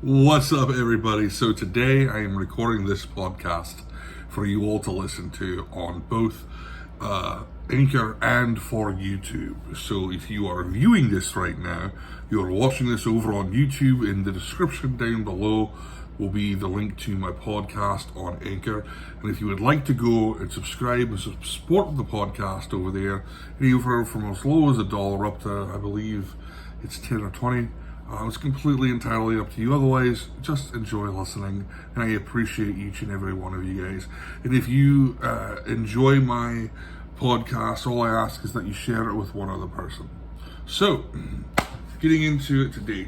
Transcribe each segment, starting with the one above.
What's up, everybody? So today I am recording this podcast for you all to listen to on both Anchor and for YouTube. So if you are viewing this right now, you are watching this over on YouTube. In the description down below will be the link to my podcast on Anchor. And if you would like to go and subscribe and support the podcast over there, anywhere from as low as $1 up to, I believe, it's 10 or 20. It's completely entirely up to you. Otherwise, just enjoy listening, and I appreciate each and every one of you guys. And if you enjoy my podcast, all I ask is that you share it with one other person. So, getting into it today.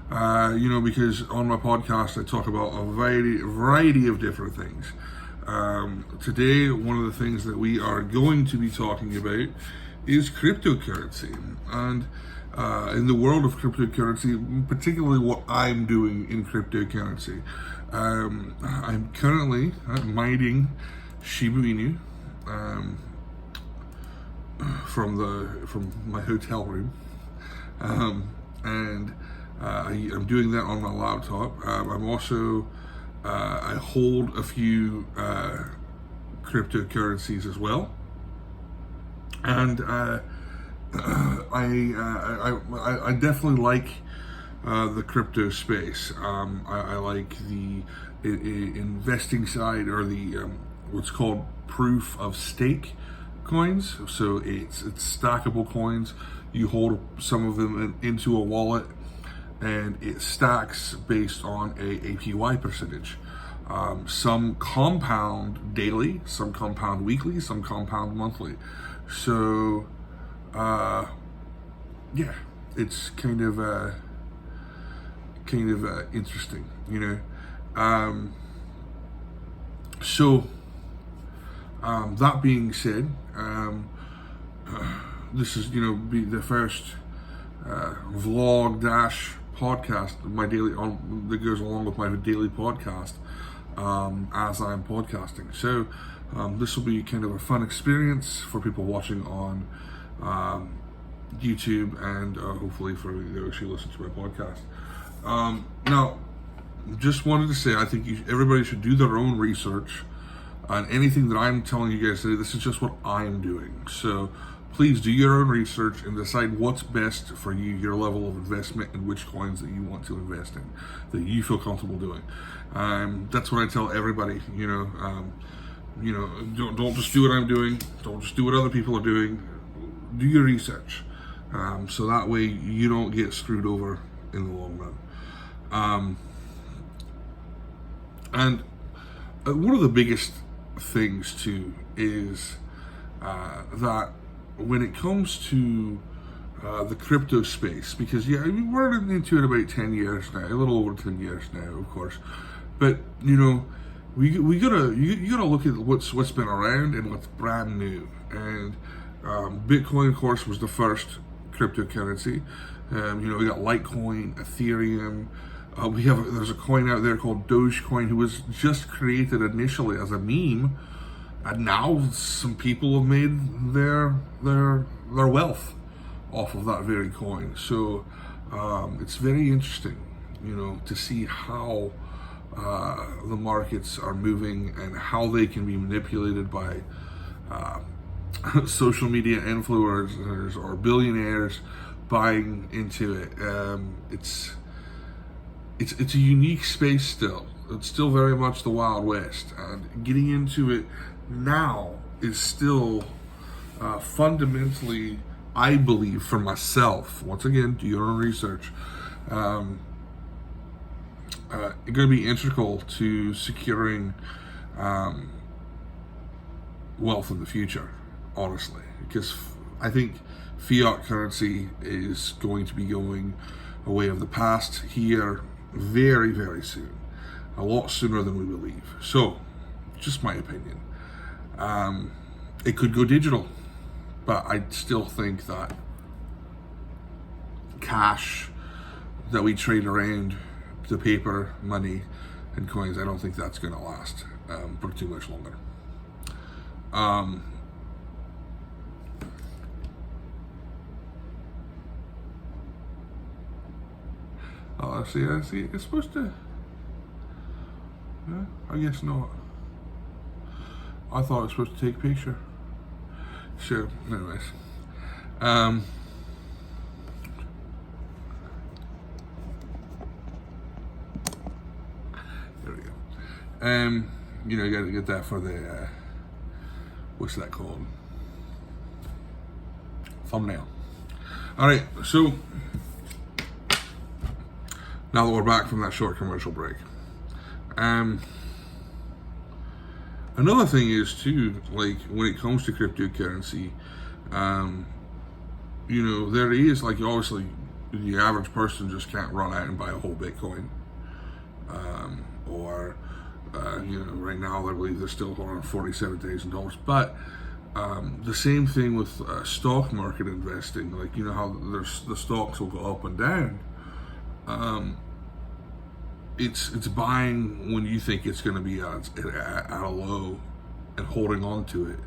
Because on my podcast I talk about a variety of different things. Today, one of the things that we are going to be talking about is cryptocurrency. And in the world of cryptocurrency, particularly what I'm doing in cryptocurrency. I'm currently mining Shiba Inu from my hotel room, and I'm doing that on my laptop. I'm also I hold a few cryptocurrencies as well, and I definitely like the crypto space. I like the investing side, or the what's called proof of stake coins. So it's stackable coins. You hold some of them into a wallet, and it stacks based on a APY percentage. Some compound daily, some compound weekly, some compound monthly. So it's kind of interesting, that being said, this is be the first vlog dash podcast, my daily that goes along with my daily podcast as I'm podcasting. So this will be kind of a fun experience for people watching on YouTube, and hopefully for those who listen to my podcast. Now, just wanted to say, I think everybody should do their own research on anything that I'm telling you guys today. This is just what I'm doing. So please do your own research and decide what's best for you, your level of investment, and which coins that you want to invest in, that you feel comfortable doing. That's what I tell everybody. Don't just do what I'm doing. Don't just do what other people are doing. Do your research, so that way you don't get screwed over in the long run. And one of the biggest things too is that when it comes to the crypto space, because we're into it about 10 years now, a little over 10 years now, of course, but you gotta look at what's been around and what's brand new. And Bitcoin, of course, was the first cryptocurrency. We got Litecoin, Ethereum. There's a coin out there called Dogecoin, who was just created initially as a meme, and now some people have made their wealth off of that very coin. So it's very interesting, to see how the markets are moving and how they can be manipulated by social media influencers or billionaires buying into it. It's a unique space still. It's still very much the Wild West, and getting into it now is still fundamentally, I believe, for myself, once again, do your own research, going to be integral to securing wealth in the future, honestly, because I think fiat currency is going to be going a way of the past here very, very soon, a lot sooner than we believe. So, just my opinion. It could go digital, but I still think that cash that we trade around, the paper, money, and coins, I don't think that's going to last for too much longer. Oh, I see. It's supposed to. Yeah, I guess not. I thought it was supposed to take a picture. So, anyways. There we go. You got to get that for the, what's that called? Thumbnail. All right, so now that we're back from that short commercial break, another thing is too, like when it comes to cryptocurrency, there is like obviously the average person just can't run out and buy a whole Bitcoin, or right now I believe they're still around $47,000, but the same thing with stock market investing. Like how the stocks will go up and down. It's buying when you think it's going to be at a low and holding on to it,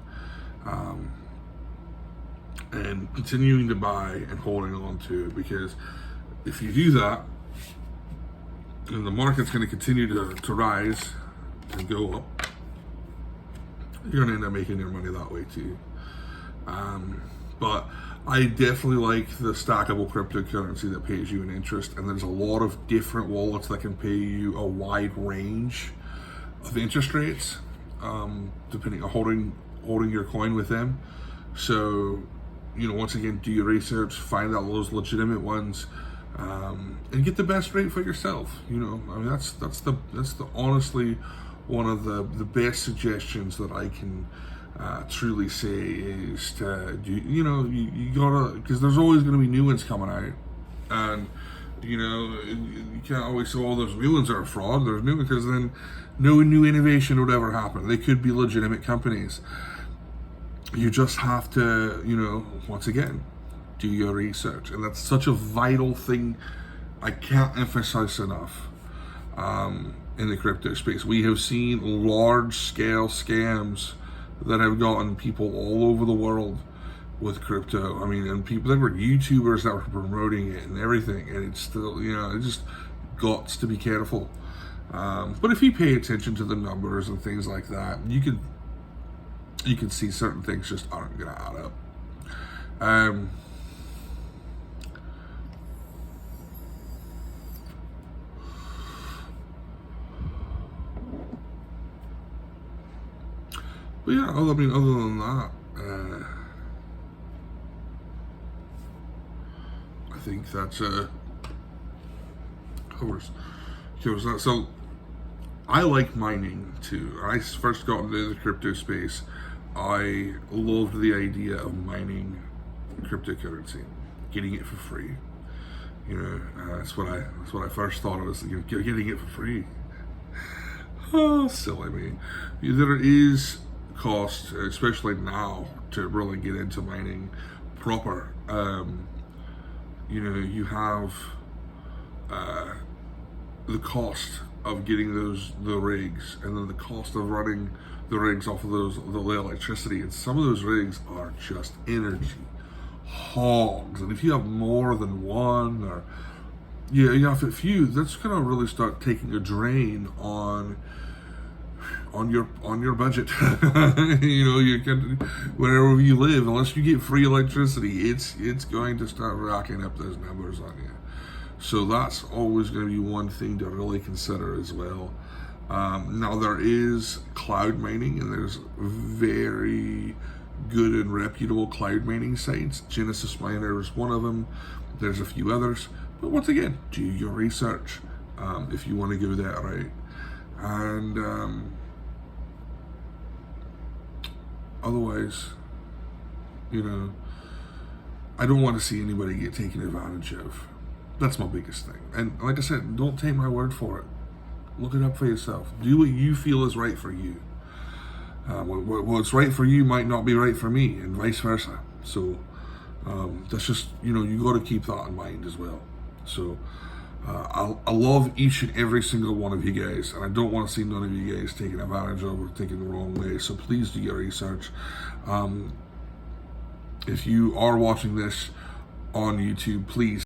and continuing to buy and holding on to it, because if you do that, and the market's going to continue to rise and go up, you're going to end up making your money that way too. But I definitely like the stackable cryptocurrency that pays you an interest, and there's a lot of different wallets that can pay you a wide range of interest rates, depending on holding your coin with them. So, once again, do your research, find out those legitimate ones, and get the best rate for yourself. That's the honestly one of the best suggestions that I can truly say is to do. You gotta, because there's always going to be new ones coming out, and you can't always say, "Oh, those new ones are a fraud." There's new, because then no new innovation would ever happen. They could be legitimate companies. You just have to, once again, do your research, and that's such a vital thing. I can't emphasize enough. In the crypto space, we have seen large-scale scams that have gotten people all over the world with crypto. And people, there were YouTubers that were promoting it and everything, and it's still, it just got to be careful. But if you pay attention to the numbers and things like that, you can see certain things just aren't going to add up. But yeah, other than that, I think that's covers that. So I like mining too. When I first got into the crypto space, I loved the idea of mining cryptocurrency, getting it for free. That's what I first thought. I was getting it for free. Oh, silly me. There is cost, especially now, to really get into mining proper. You have the cost of getting the rigs, and then the cost of running the rigs off of the electricity. And some of those rigs are just energy hogs. And if you have more than one, or you have a few, that's gonna really start taking a drain on your budget. You can, wherever you live, unless you get free electricity, it's going to start racking up those numbers on you. So that's always going to be one thing to really consider as well. Now there is cloud mining, and there's very good and reputable cloud mining sites. Genesis Miner is one of them. There's a few others, but once again, do your research if you want to go that route. And otherwise, I don't want to see anybody get taken advantage of. That's my biggest thing. And like I said, don't take my word for it. Look it up for yourself. Do what you feel is right for you. What's right for you might not be right for me, and vice versa. So that's just, you got to keep that in mind as well. So I love each and every single one of you guys, and I don't want to see none of you guys taken advantage of or taken the wrong way. So please do your research. If you are watching this on YouTube, please